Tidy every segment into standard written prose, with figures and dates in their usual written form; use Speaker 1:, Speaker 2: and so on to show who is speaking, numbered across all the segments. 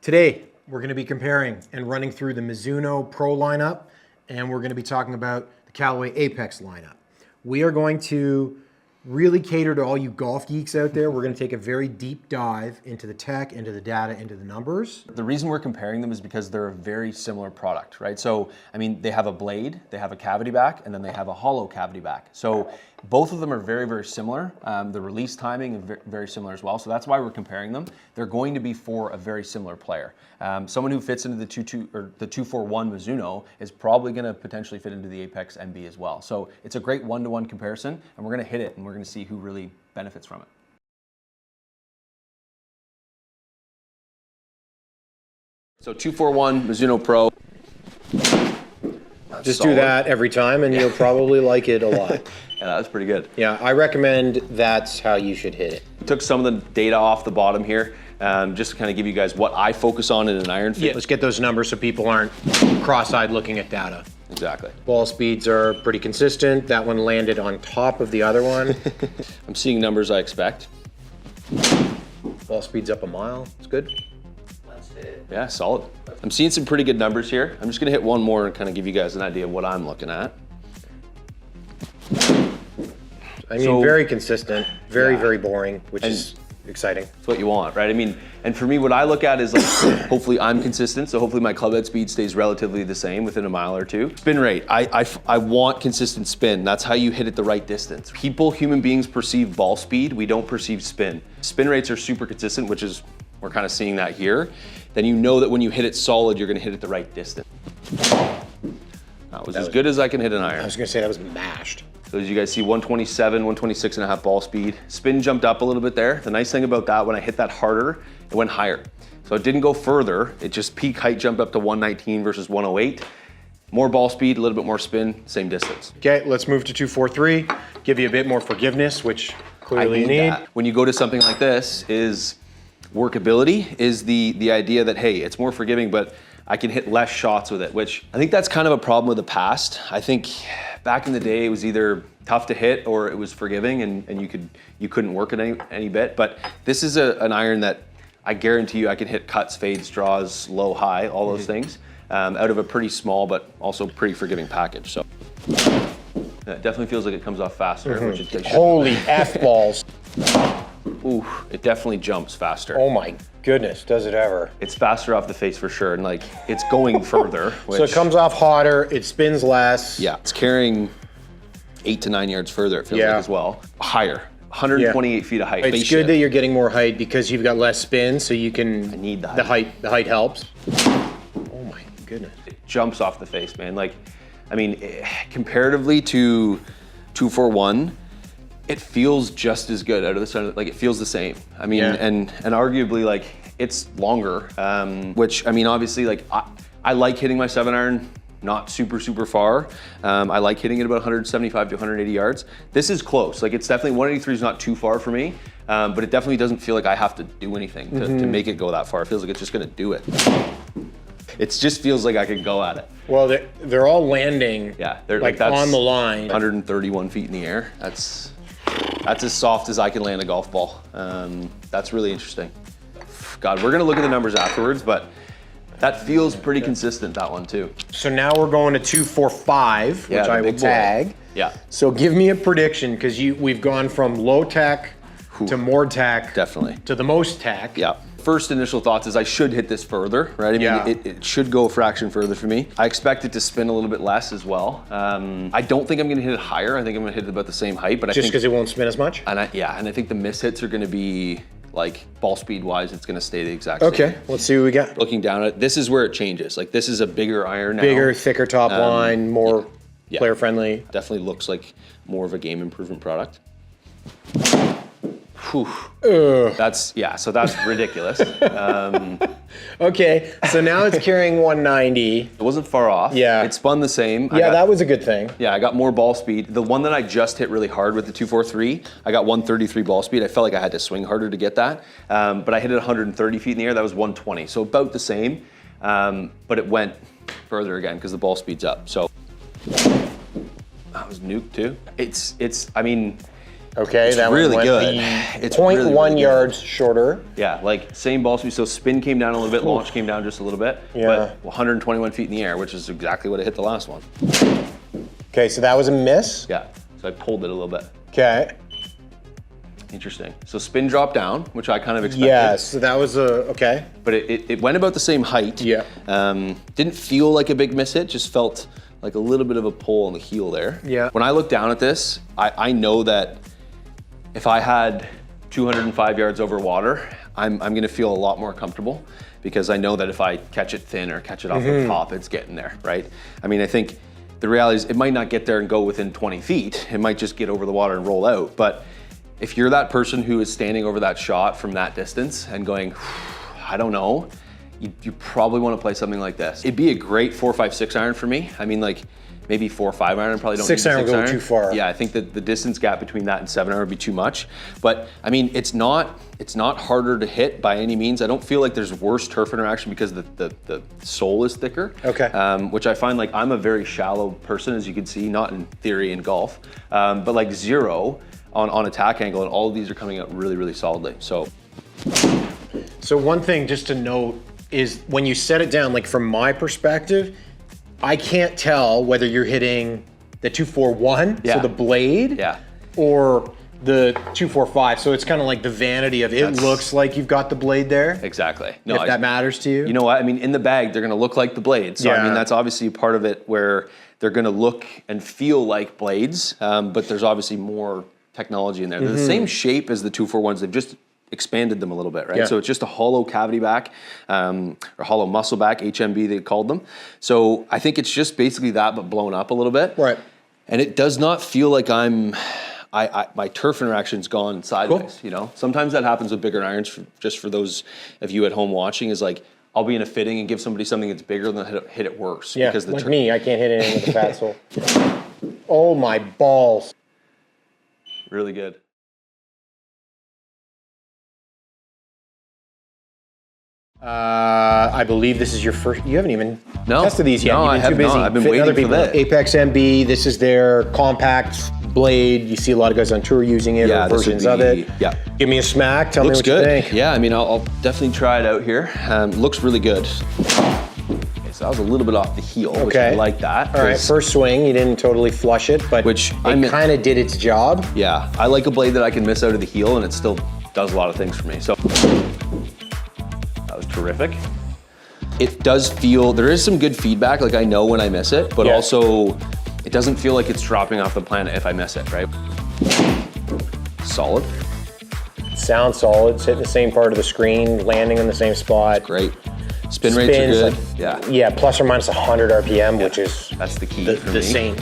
Speaker 1: Today, we're going to be comparing and running through the Mizuno Pro lineup, and we're going to be talking about the Callaway Apex lineup. We are going to really cater to all you golf geeks out there. We're going to take a very deep dive into the tech, into the data, into the numbers.
Speaker 2: The reason we're comparing them is because they're a very similar product, right? So, I mean, they have a blade, they have a cavity back, and then they have a hollow cavity back. So both of them are very, very similar. The release timing is very similar as well. So that's why we're comparing them. They're going to be for a very similar player. Someone who fits into the 241 Mizuno is probably going to potentially fit into the Apex MB as well. So it's a great one-to-one comparison, and we're going to hit it, and we're going to see who really benefits from it. So 241 Mizuno Pro.
Speaker 1: Just solid. Do that every time and you'll probably like it a lot.
Speaker 2: Yeah, that was pretty good.
Speaker 1: Yeah, I recommend that's how you should hit it.
Speaker 2: Took some of the data off the bottom here, just to kind of give you guys what I focus on in an iron fit.
Speaker 1: Yeah, let's get those numbers so people aren't cross-eyed looking at data.
Speaker 2: Exactly.
Speaker 1: Ball speeds are pretty consistent. That one landed on top of the other one.
Speaker 2: I'm seeing numbers I expect.
Speaker 1: Ball speed's up a mile. It's good.
Speaker 2: Yeah, solid. I'm seeing some pretty good numbers here. I'm just gonna hit one more and kind of give you guys an idea of what I'm looking at.
Speaker 1: I mean, very consistent, very boring, which is exciting.
Speaker 2: It's what you want, right? I mean, and for me, what I look at is like, hopefully I'm consistent, so hopefully my club head speed stays relatively the same within a mile or two. Spin rate, I want consistent spin. That's how you hit it the right distance. People, human beings perceive ball speed, we don't perceive spin. Spin rates are super consistent, which is, we're kind of seeing that here. Then you know that when you hit it solid, you're gonna hit it the right distance. That was as good as I can hit an iron.
Speaker 1: I was gonna say that was mashed.
Speaker 2: So as you guys see, 127, 126 and a half ball speed. Spin jumped up a little bit there. The nice thing about that, when I hit that harder, it went higher. So it didn't go further. It just peak height jumped up to 119 versus 108. More ball speed, a little bit more spin, same distance.
Speaker 1: Okay, let's move to 243. Give you a bit more forgiveness, which clearly you need.
Speaker 2: When you go to something like this, is workability is the idea that, hey, it's more forgiving, but I can hit less shots with it, which I think that's kind of a problem with the past. I think back in the day, it was either tough to hit or it was forgiving and you couldn't work it any bit. But this is an iron that I guarantee you I can hit cuts, fades, draws, low, high, all those things out of a pretty small but also pretty forgiving package. So it definitely feels like it comes off faster. Which it
Speaker 1: Holy F balls.
Speaker 2: Ooh, it definitely jumps faster.
Speaker 1: Oh my goodness, does it ever.
Speaker 2: It's faster off the face for sure, and like, it's going further. Which,
Speaker 1: so it comes off hotter, it spins less.
Speaker 2: Yeah, it's carrying 8 to 9 yards further, it feels like as well. Higher, 128 feet of height.
Speaker 1: It's good that you're getting more height because you've got less spin, so you can,
Speaker 2: I need the height.
Speaker 1: The height helps. Oh my goodness.
Speaker 2: It jumps off the face, man. Like, I mean, comparatively to 241, it feels just as good out of the sun. Like, it feels the same. I mean, and arguably, like, it's longer, which, I mean, obviously, like, I like hitting my 7-iron not super far. I like hitting it about 175 to 180 yards. This is close. Like, it's definitely, 183 is not too far for me, but it definitely doesn't feel like I have to do anything to make it go that far. It feels like it's just gonna do it. It just feels like I could go at it.
Speaker 1: Well, they're all landing
Speaker 2: they're
Speaker 1: like that's on the line.
Speaker 2: 131 feet in the air. That's as soft as I can land a golf ball. That's really interesting. God, we're gonna look at the numbers afterwards, but that feels pretty consistent, that one too.
Speaker 1: So now we're going to 245, which I will tag.
Speaker 2: Yeah.
Speaker 1: So give me a prediction, because we've gone from low tech to more tech.
Speaker 2: Definitely.
Speaker 1: To the most tech.
Speaker 2: Yeah. First initial thoughts is I should hit this further, right? I mean, it should go a fraction further for me. I expect it to spin a little bit less as well. I don't think I'm gonna hit it higher. I think I'm gonna hit it about the same height, but
Speaker 1: just because it won't spin as much?
Speaker 2: And I think the miss hits are gonna be, like, ball speed wise, it's gonna stay the exact same.
Speaker 1: Okay, let's see what we got.
Speaker 2: Looking down at it, this is where it changes. Like, this is a bigger iron now.
Speaker 1: Bigger, thicker top line, more player friendly.
Speaker 2: Definitely looks like more of a game improvement product. Whew. So that's ridiculous.
Speaker 1: Okay, so now it's carrying 190.
Speaker 2: It wasn't far off.
Speaker 1: Yeah.
Speaker 2: It spun the same.
Speaker 1: That was a good thing.
Speaker 2: Yeah, I got more ball speed. The one that I just hit really hard with the 243, I got 133 ball speed. I felt like I had to swing harder to get that. But I hit it 130 feet in the air. That was 120, so about the same. But it went further again because the ball speed's up. So that was nuked too. I mean,
Speaker 1: Okay,
Speaker 2: It's
Speaker 1: that
Speaker 2: really
Speaker 1: one
Speaker 2: good.
Speaker 1: went
Speaker 2: It's
Speaker 1: 0.1
Speaker 2: really, really good.
Speaker 1: yards shorter.
Speaker 2: Yeah, like same ball speed. So spin came down a little bit, launch came down just a little bit.
Speaker 1: Yeah.
Speaker 2: But 121 feet in the air, which is exactly what it hit the last one.
Speaker 1: Okay, so that was a miss.
Speaker 2: Yeah, so I pulled it a little bit.
Speaker 1: Okay.
Speaker 2: Interesting. So spin dropped down, which I kind of expected.
Speaker 1: Yeah, so that was okay.
Speaker 2: But it went about the same height.
Speaker 1: Yeah.
Speaker 2: Didn't feel like a big miss hit, just felt like a little bit of a pull on the heel there.
Speaker 1: Yeah.
Speaker 2: When I look down at this, I know that if I had 205 yards over water, I'm gonna feel a lot more comfortable because I know that if I catch it thin or catch it off the top, it's getting there, right? I mean, I think the reality is it might not get there and go within 20 feet. It might just get over the water and roll out. But if you're that person who is standing over that shot from that distance and going, I don't know, you probably want to play something like this. It'd be a great 4, 5, 6 iron for me. I mean, like maybe 4 or 5 iron, probably don't need
Speaker 1: 6 iron go too far.
Speaker 2: Yeah, I think that the distance gap between that and 7 iron would be too much. But I mean, it's not harder to hit by any means. I don't feel like there's worse turf interaction because the sole is thicker.
Speaker 1: Okay.
Speaker 2: Which I find like I'm a very shallow person, as you can see, not in theory in golf, but like zero on attack angle, and all of these are coming out really, really solidly. So
Speaker 1: one thing just to note is when you set it down, like from my perspective, I can't tell whether you're hitting the 241, so the blade, or the 245. So it's kind of like the vanity of it looks like you've got the blade there.
Speaker 2: Exactly.
Speaker 1: No, if that matters to you.
Speaker 2: You know what? I mean, in the bag, they're gonna look like the blades. So I mean, that's obviously part of it where they're gonna look and feel like blades, but there's obviously more technology in there. They're the same shape as the 241s. They've just expanded them a little bit, right?
Speaker 1: Yeah.
Speaker 2: So it's just a hollow cavity back, or hollow muscle back, HMB they called them. So I think it's just basically that, but blown up a little bit.
Speaker 1: Right.
Speaker 2: And it does not feel like my turf interaction's gone sideways, you know? Sometimes that happens with bigger irons, just for those of you at home watching, is like, I'll be in a fitting and give somebody something that's bigger and they'll hit it worse.
Speaker 1: Yeah,
Speaker 2: because
Speaker 1: like me, I can't hit anything with the fat sole. Oh my balls.
Speaker 2: Really good.
Speaker 1: I believe this is your first. You haven't even tested these yet.
Speaker 2: No,
Speaker 1: You've
Speaker 2: I
Speaker 1: been
Speaker 2: have
Speaker 1: too busy.
Speaker 2: not. I've been
Speaker 1: fitting other
Speaker 2: waiting for
Speaker 1: people.
Speaker 2: that.
Speaker 1: Apex MB. This is their compact blade. You see a lot of guys on tour using it, or versions of it.
Speaker 2: Yeah.
Speaker 1: Give me a smack. Tell me what
Speaker 2: good.
Speaker 1: you think.
Speaker 2: Yeah, I mean, I'll definitely try it out here. Looks really good. Okay, so that was a little bit off the heel, which I like that.
Speaker 1: All right, first swing, you didn't totally flush it, but
Speaker 2: Which
Speaker 1: it kind of did its job.
Speaker 2: Yeah, I like a blade that I can miss out of the heel and it still does a lot of things for me. So that was terrific. It does feel, there is some good feedback, like I know when I miss it, but also it doesn't feel like it's dropping off the planet if I miss it, right? Solid.
Speaker 1: Sounds solid, it's hitting the same part of the screen, landing in the same spot.
Speaker 2: Great. Spin rates are good.
Speaker 1: Like, yeah, plus or minus 100 RPM, which is
Speaker 2: that's the key for
Speaker 1: the
Speaker 2: me.
Speaker 1: same.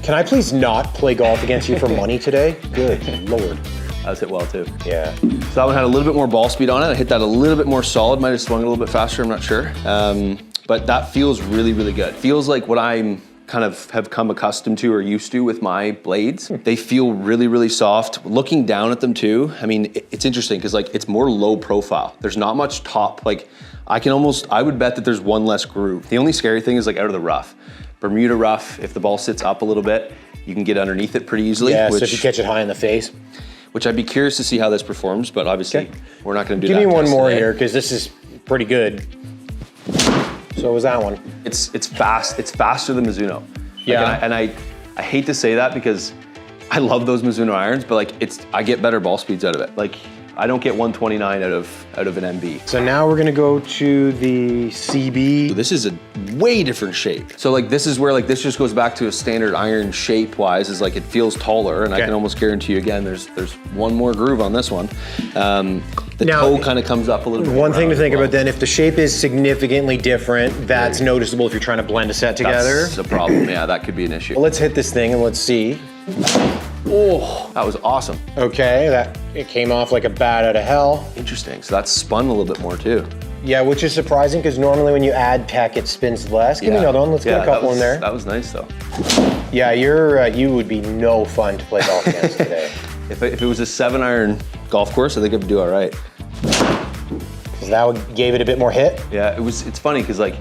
Speaker 1: Can I please not play golf against you for money today? Good Lord.
Speaker 2: That was hit well too.
Speaker 1: Yeah.
Speaker 2: So that one had a little bit more ball speed on it. I hit that a little bit more solid. Might have swung a little bit faster, I'm not sure. But that feels really, really good. Feels like what I'm kind of have come accustomed to or used to with my blades. They feel really, really soft. Looking down at them too, I mean, it's interesting because like it's more low profile. There's not much top. Like I would bet that there's one less groove. The only scary thing is like out of the rough. Bermuda rough, if the ball sits up a little bit, you can get underneath it pretty easily.
Speaker 1: Yeah, so if you catch it hit in the face.
Speaker 2: Which I'd be curious to see how this performs, but obviously we're not going to do that.
Speaker 1: Give me one more here, because this is pretty good. So was that one.
Speaker 2: It's fast. It's faster than Mizuno.
Speaker 1: Yeah.
Speaker 2: Like, and I hate to say that because I love those Mizuno irons, but like I get better ball speeds out of it. Like I don't get 129 out of an MB.
Speaker 1: So now we're gonna go to the CB.
Speaker 2: So this is a way different shape. So like this is where like this just goes back to a standard iron shape wise, is like it feels taller, and I can almost guarantee you again there's one more groove on this one. The toe kind of comes up a little bit.
Speaker 1: One thing to think about then, if the shape is significantly different, that's noticeable if you're trying to blend a set together.
Speaker 2: That's a problem. Yeah, that could be an issue.
Speaker 1: Well, let's hit this thing and let's see.
Speaker 2: Oh, that was awesome.
Speaker 1: Okay, it came off like a bat out of hell.
Speaker 2: Interesting. So that's spun a little bit more too.
Speaker 1: Yeah, which is surprising because normally when you add tech, it spins less. Give me another one. Let's get a couple in there.
Speaker 2: That was nice though.
Speaker 1: Yeah, you would be no fun to play golf against today.
Speaker 2: If it was a 7-iron golf course, I think I'd do all right.
Speaker 1: So that gave it a bit more hit.
Speaker 2: Yeah, it's funny because like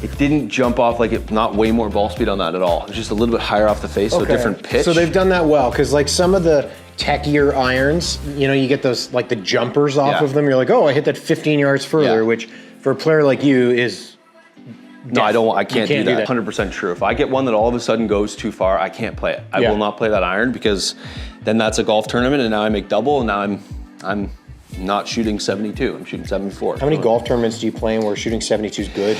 Speaker 2: it didn't jump off like it, not way more ball speed on that at all. It was just a little bit higher off the face, so different pitch.
Speaker 1: So they've done that well, because like some of the techier irons, you know, you get those, like the jumpers off of them. You're like, oh, I hit that 15 yards further, which for a player like you is...
Speaker 2: No, I can't do that. 100% true. If I get one that all of a sudden goes too far, I can't play it. I will not play that iron, because then that's a golf tournament and now I make double, and now I'm not shooting 72, I'm shooting 74.
Speaker 1: How many golf tournaments do you play in where shooting 72 is good?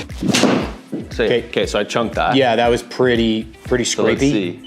Speaker 2: Okay, so I chunked that.
Speaker 1: Yeah, that was pretty scrapey.
Speaker 2: So let's see.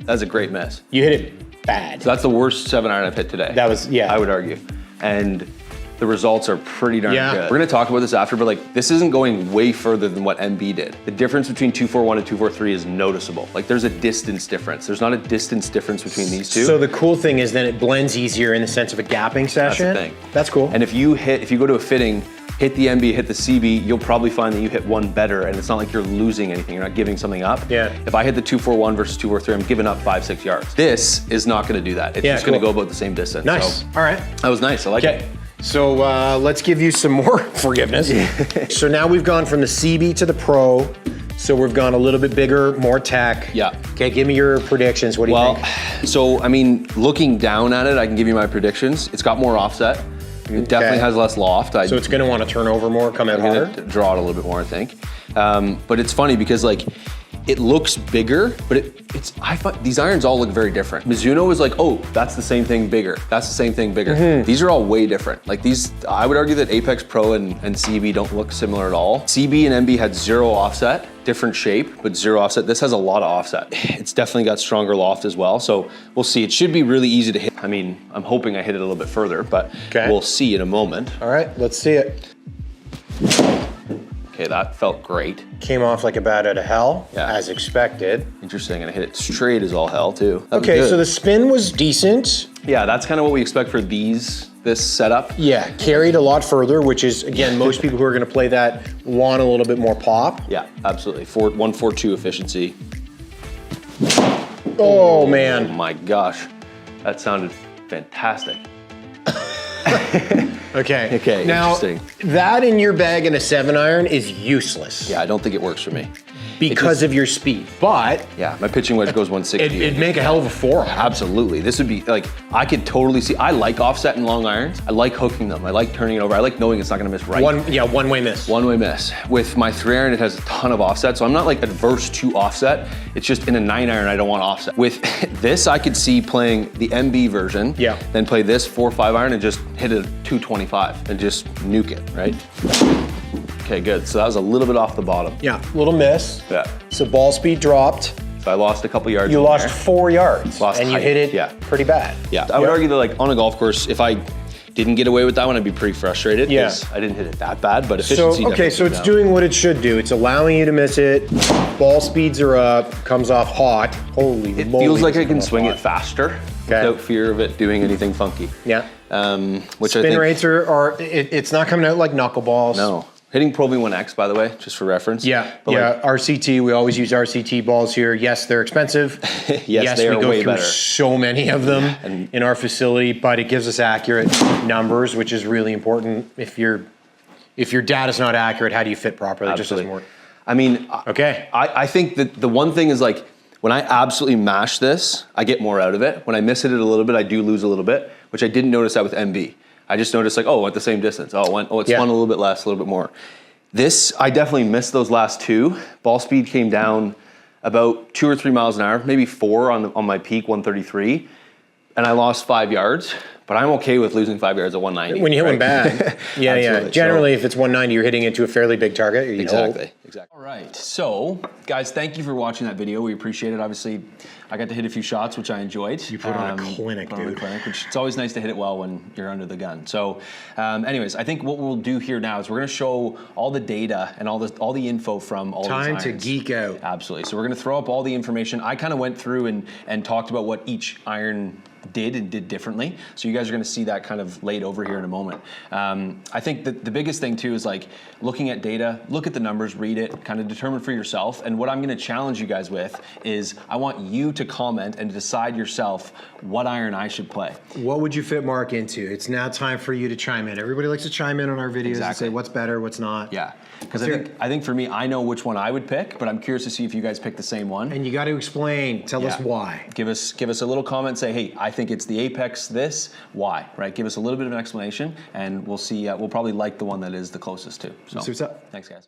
Speaker 2: That's a great miss.
Speaker 1: You hit it bad.
Speaker 2: So that's the worst 7-iron I've hit today.
Speaker 1: That was,
Speaker 2: I would argue. And the results are pretty darn good. We're gonna talk about this after, but like, this isn't going way further than what MB did. The difference between 241 and 243 is noticeable. Like, there's a distance difference. There's not a distance difference between these two.
Speaker 1: So the cool thing is then it blends easier in the sense of a gapping session.
Speaker 2: That's the thing.
Speaker 1: That's cool.
Speaker 2: And if you go to a fitting, hit the MB, hit the CB, you'll probably find that you hit one better, and it's not like you're losing anything. You're not giving something up.
Speaker 1: Yeah.
Speaker 2: If I hit the 241 versus 243, I'm giving up 5-6 yards. This is not gonna do that. It's just gonna go about the same distance.
Speaker 1: Nice.
Speaker 2: So,
Speaker 1: all right.
Speaker 2: that was nice. I like it.
Speaker 1: So let's give you some more forgiveness. So now we've gone from the CB to the Pro. So we've gone a little bit bigger, more tech.
Speaker 2: Yeah.
Speaker 1: Okay, give me your predictions. What do you think?
Speaker 2: So, I mean, looking down at it, I can give you my predictions. It's got more offset. It definitely has less loft.
Speaker 1: So it's gonna want to turn over more, come out harder?
Speaker 2: Draw it a little bit more, I think. But it's funny because like, it looks bigger, but I find these irons all look very different. Mizuno is like, oh, that's the same thing bigger. That's the same thing bigger. These are all way different. Like these, I would argue that Apex Pro and CB don't look similar at all. CB and MB had 0 offset, different shape, but 0 offset. This has a lot of offset. It's definitely got stronger loft as well. So we'll see. It should be really easy to hit. I mean, I'm hoping I hit it a little bit further, but we'll see in a moment.
Speaker 1: All right, let's see it.
Speaker 2: Okay, that felt great.
Speaker 1: Came off like a bat out of hell, as expected.
Speaker 2: Interesting, and I hit it straight as all hell too.
Speaker 1: Okay, so the spin was decent.
Speaker 2: Yeah, that's kind of what we expect for this setup.
Speaker 1: Yeah, carried a lot further, which is, again, most people who are gonna play that want a little bit more pop.
Speaker 2: Yeah, absolutely. 142 efficiency.
Speaker 1: Oh man.
Speaker 2: Oh my gosh, that sounded fantastic.
Speaker 1: Okay. Now,
Speaker 2: interesting.
Speaker 1: that in your bag in a 7-iron is useless.
Speaker 2: Yeah, I don't think it works for me.
Speaker 1: Because of your speed, but...
Speaker 2: Yeah, my pitching wedge goes 160.
Speaker 1: It'd make a hell of a 4-iron.
Speaker 2: Absolutely. This would be, like, I could totally see, I like offset and long irons. I like hooking them. I like turning it over. I like knowing it's not gonna miss right.
Speaker 1: One-way miss.
Speaker 2: One-way miss. With my 3-iron, it has a ton of offset, so I'm not like adverse to offset. It's just in a 9-iron, I don't want offset. With this, I could see playing the MB version, then play this 4-5-iron and just hit a 225 and just nuke it, right? Okay, good. So that was a little bit off the bottom.
Speaker 1: Yeah, little miss.
Speaker 2: Yeah.
Speaker 1: So ball speed dropped.
Speaker 2: So I lost a couple yards.
Speaker 1: You lost 4 yards.
Speaker 2: Lost
Speaker 1: and
Speaker 2: height.
Speaker 1: You hit it pretty bad.
Speaker 2: Yeah, I would argue that like on a golf course, if I didn't get away with that one, I'd be pretty frustrated.
Speaker 1: Yeah.
Speaker 2: I didn't hit it that bad, but efficiency
Speaker 1: so it's doing what it should do. It's allowing you to miss it. Ball speeds are up, comes off hot. Holy moly.
Speaker 2: It feels like I can swing it faster without fear of it doing anything funky.
Speaker 1: Yeah.
Speaker 2: Which
Speaker 1: Spin
Speaker 2: I think,
Speaker 1: rates it's not coming out like knuckleballs.
Speaker 2: No. Hitting Pro V1X, by the way, just for reference.
Speaker 1: Yeah, RCT, we always use RCT balls here. Yes, they're expensive.
Speaker 2: yes, they are way better.
Speaker 1: We go through so many of them in our facility, but it gives us accurate numbers, which is really important. If your data's not accurate, how do you fit properly? It just doesn't work.
Speaker 2: I mean, I think that the one thing is like, when I absolutely mash this, I get more out of it. When I miss it a little bit, I do lose a little bit, which I didn't notice that with MB. I just noticed like, oh, at the same distance. Oh, it's spun a little bit less, a little bit more. This, I definitely missed those last 2. Ball speed came down about 2 or 3 miles an hour, maybe 4 on my peak, 133. And I lost 5 yards, but I'm okay with losing 5 yards at 190.
Speaker 1: When you hit one bad. yeah. Generally, if it's 190, you're hitting into a fairly big target.
Speaker 2: Exactly. All right, so guys, thank you for watching that video. We appreciate it. Obviously, I got to hit a few shots, which I enjoyed.
Speaker 1: You put on a clinic, dude.
Speaker 2: Which it's always nice to hit it well when you're under the gun. So, anyways, I think what we'll do here now is we're going to show all the data and all the info from all these irons.
Speaker 1: Time to geek out.
Speaker 2: Absolutely. So we're going to throw up all the information. I kind of went through and talked about what each iron did differently. So you guys are going to see that kind of laid over here in a moment. I think that the biggest thing too is like looking at data, look at the numbers, read it, kind of determine for yourself. And what I'm going to challenge you guys with is I want you to comment and decide yourself what iron I should play.
Speaker 1: What would you fit Marc into? It's now time for you to chime in. Everybody likes to chime in on our videos and say what's better, what's not.
Speaker 2: Yeah, because I think for me, I know which one I would pick, but I'm curious to see if you guys pick the same one.
Speaker 1: And you got to explain, tell us why.
Speaker 2: Give us a little comment, say, hey, I think it's the Apex this, why, right? Give us a little bit of an explanation, and we'll see, we'll probably like the one that is the closest to. So,
Speaker 1: see what's up.
Speaker 2: Thanks, guys.